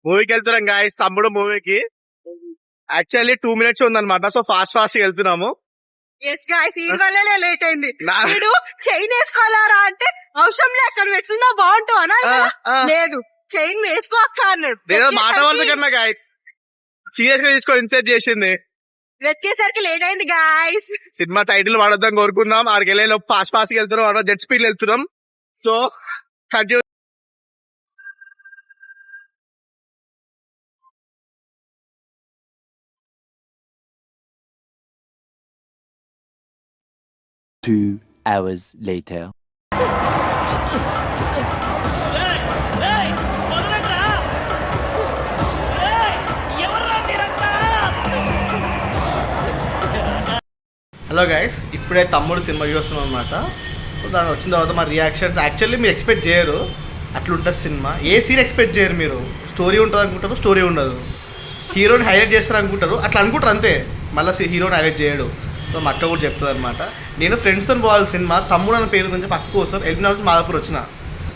మూవీకి వెళ్తున్నాం గాయస్, తమ్ముడు మూవీకి. యాక్చువల్లీ 2 minutes ఉందన్నమాట, సో ఫాస్ట్ వెళ్తున్నాము. లేట్ అయింది. వీడు చైన్ వేసుకోవాలా అంటే అవసరం లే, అక్కడ పెట్టుకున్నా బాగుంటావు అన్నా. లేదు, చైన్ వేసుకో అక్క అన్నాడు. మాట వల్ల కన్నా గాయస్ సీరియస్ గా తీసుకొని ఇన్సెప్ట్ చేసింది. వెతికేసరికి లేట్ అయింది గాయస్. సినిమా టైటిల్ వాడొద్దాం కోరుకున్నాం. ఆడికి వెళ్ళే ఫాస్ట్ వెళ్తున్నాం, జెట్ స్పీడ్ వెళ్తున్నాం. So continue. Two hours later. Hello guys, ఇప్పుడే తమ్ముడు సినిమా చూస్తున్నాం అనమాట. దాని వచ్చిన తర్వాత మా రియాక్షన్స్ యాక్చువల్లీ మీరు ఎక్స్పెక్ట్ చేయరు, అట్లుంటుంది సినిమా. ఏ సీన్ ఎక్స్పెక్ట్ చేయరు మీరు. స్టోరీ ఉంటుంది అనుకుంటారు, స్టోరీ ఉండదు. హీరోని హైలైట్ చేస్తారు అనుకుంటారు, అట్లా అనుకుంటారు అంతే. మళ్ళీ హీరోని హైలైట్ చేయడు. సో మా అక్క కూడా చెప్తుంది అనమాట. నేను ఫ్రెండ్స్తో పోవాలి సినిమా, తమ్ముడు అన్న పేరు నుంచి పక్క కోసం వెళ్ళిన నుంచి మాదాపూర్ వచ్చిన.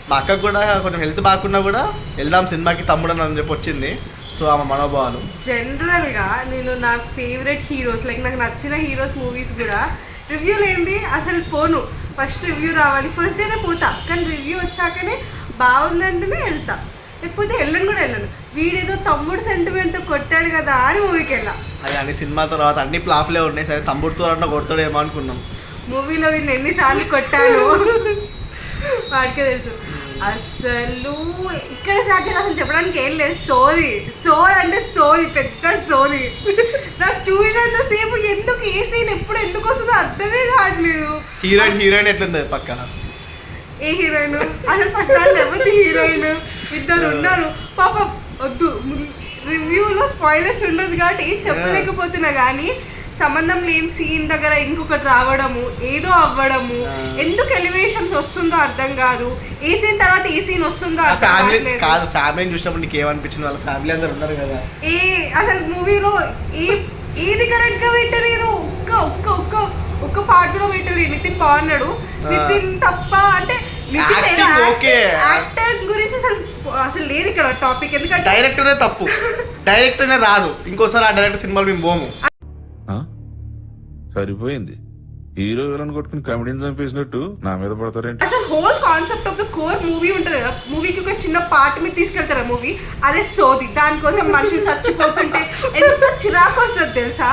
మా అక్కకు కూడా కొంచెం హెల్త్ బాగున్నా కూడా వెళ్దాం సినిమాకి తమ్ముడు అని చెప్పి వచ్చింది. సో ఆమె మనోభావాలు. జనరల్గా నేను నాకు ఫేవరెట్ హీరోస్, లైక్ నాకు నచ్చిన హీరోస్ మూవీస్ కూడా రివ్యూ లేనిది అసలు పోను. ఫస్ట్ రివ్యూ రావాలి, ఫస్ట్ డేనే పోతా. కానీ రివ్యూ వచ్చాకనే బాగుందంటేనే వెళ్తా, లేకపోతే వెళ్ళను కూడా వెళ్ళను. వీడేదో తమ్ముడు సెంటిమెంట్తో కొట్టాడు కదా అని మూవీకి వెళ్ళా. అది అన్ని సినిమా తర్వాత అన్ని ప్లాఫ్లే ఉన్నాయి. సరే తమ్ముడితో అన్న కొడతాడేమో అనుకున్నాం. మూవీలో వీడిని ఎన్నిసార్లు కొట్టాను వాడికే తెలుసు. అసలు ఇక్కడ స్టార్ట్ చేయాలి, అసలు చెప్పడానికి ఏం లేదు. సోది అంటే సోది, పెద్ద సోది. నాకు చూసినంత సేపు ఎందుకు ఏ సీన్ ఎప్పుడు ఎందుకు వస్తుందో అర్థమే కావట్లేదు. హీరోయిన్ ఎట్లుంది పక్కన? ఏ హీరోయిన్? అసలు ఫస్ట్ ఆల్ ఎవరి హీరోయిన్? ఇద్దరు ఉన్నారు పాపం. వద్దు, రివ్యూలో స్పాయిలర్స్ ఉండదు కాబట్టి ఏం చెప్పలేకపోతున్నా. కానీ సంబంధం లేని సీన్ దగ్గర ఇంకొకటి రావడము, ఏదో అవ్వడము, ఎందుకు ఎలివేషన్స్ వస్తుందో అర్థం కాదు. ఏ సీన్ తర్వాత ఏ సీన్ వస్తుందో అర్థం కాదు. ఫ్యామిలీ చూసినప్పుడు నీకు ఏమనిపించింది? వాళ్ళ ఫ్యామిలీ అందరు ఉన్నారు కదా. అసలు మూవీలో ఏది కరెక్ట్ గా పెట్టలేదు. ఒక్క పార్ట్ కూడా పెట్టలేదు. నితిన్ బాగున్నాడు, నితిన్ తప్ప అంటే యాక్టర్ గురించి అసలు లేదు ఇక్కడ టాపిక్. ఎందుకంటే డైరెక్టరే తప్పు, డైరెక్టర్నే రాదు. ఇంకోసారి ఆ డైరెక్టర్ సినిమాలు మేము పోము. సరిపోయింది, హీరో విలన్ కొట్టుకుని కమెడీని చంపేసినట్టు నా మీద పడతారేంటి? అసలు whole concept of the core movie ఉంటుంది కదా, మూవీకి ఒక చిన్న పార్ట్ మీద తీసుకెళ్తారు మూవీ, అదే సోది. దానికోసం మనుషులు చచ్చిపోతుంటే ఎంత చిరాకు వస్తుంది తెలుసా.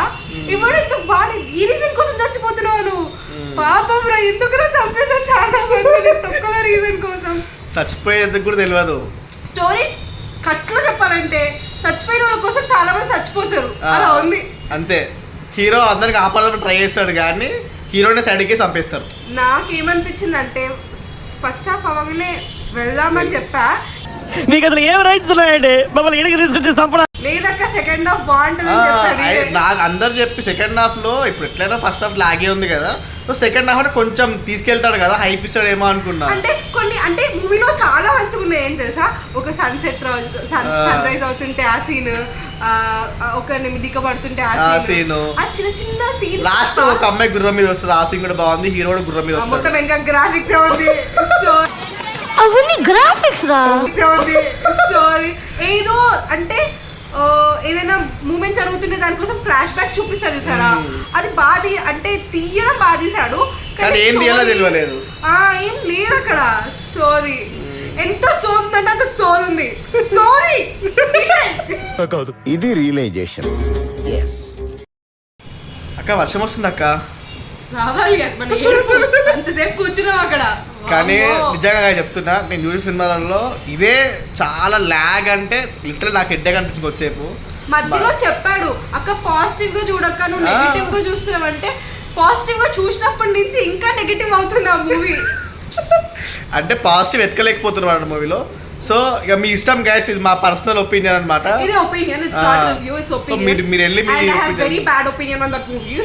ఇప్పుడు ఇంకా వాడు ఈ రీజన్ కోసం చచ్చిపోతున్నావు నువ్వు. పాపం రా, ఎందుకు చంపేసా చాలా మంది తొక్కల రీజన్ కోసం. చచ్చిపోయేందుకు కూడా తెలియదు. స్టోరీ కట్లో చెప్పాలంటే చచ్చిపోయిన వాళ్ళ కోసం చాలా మంది చచ్చిపోతారు, అలా ఉంది అంతే. హీరో అందరికి ఆపాలని ట్రై చేస్తాడు కానీ హీరోని సైడ్కి చంపేస్తారు. నాకేమనిపించింది అంటే ఫస్ట్ హాఫ్ అవగానే వెళ్దామని చెప్పా, మీకు అసలు ఏం రైట్స్ ఉన్నాయండి మమ్మల్ని ఇడికి తీసుకొచ్చి చంపడం లేదక్క. సెకండ్ హాఫ్ బాగుంటుందని చెప్పాలి నాకు అందరు చెప్పి. సెకండ్ హాఫ్ లో ఇప్పుడు ఎట్లయినా ఫస్ట్ హాఫ్ లాగే ఉంది కదా, సో సెకండ్ హాఫ్ అంటే కొంచెం తీసుకెళ్తాడు కదా, హైప్ ఇస్తాడు ఏమో అనుకున్నా. అంటే కొన్ని అంటే మూవీలో చాలా మంచిగా ఉన్నాయి. ఏం తెలుసా, ఒక సన్సెట్ సన్ రైజ్ అవుతుంటే ఆ సీన్, ఒక నిమిదిక పడుతుంటే ఆ సీన్, ఆ చిన్న సీన్. లాస్ట్ ఒక అమ్మాయి గుర్రం మీద వస్తుంది, ఆ సీన్ కూడా బాగుంది. హీరో కూడా గుర్రం మీద వస్తుంది. మొత్తం ఇంకా గ్రాఫిక్స్ ఉంది. సో అవన్నీ గ్రాఫిక్స్ రా ఉంది. సో ఏదో అంటే ఏదైనా మూమెంట్ జరుగుతుంటే దానికోసం ఫ్లాష్ బ్యాక్ చూపిస్తారు చూసారా, అది బాధ అంటే తీయడం బాధ తీసాడు కానీ ఏం తెలియలేదు. ఏం లేదు అక్కడ. సోది ఎంత సోది అంటే అంత సోది ఉంది. సోది ఇది రియలైజేషన్. అక్క వర్షం వస్తుంది అక్క. రావాలి మన అంతసేపు కూర్చున్నాం అక్కడ. కానీ నిజంగా చెప్తున్నా, నేను చూసిన సినిమాలలో ఇదే చాలా ల్యాగ్. అంటే లిటరల్ నాకు హెడ్ఏక్ అనిపించింది కొద్దిసేపు. మధ్యలో చెప్పాడు అక్క పాజిటివ్ గా చూడక్క, నువ్వు నెగిటివ్ గా చూస్తున్నావంటే పాజిటివ్ గా చూసినప్పటి నుంచి ఇంకా నెగిటివ్ అవుతుంది ఆ మూవీ. అంటే పాజిటివ్ ఎత్తుకలేకపోతున్నారు మూవీలో. సో ఇక మీ ఇష్టం గైస్, ఇది మా పర్సనల్ ఒపీనియన్ అన్నమాట. ఇది opinion, it's not review, it's opinion. మీరు వెళ్ళి I have very bad opinion on that movie.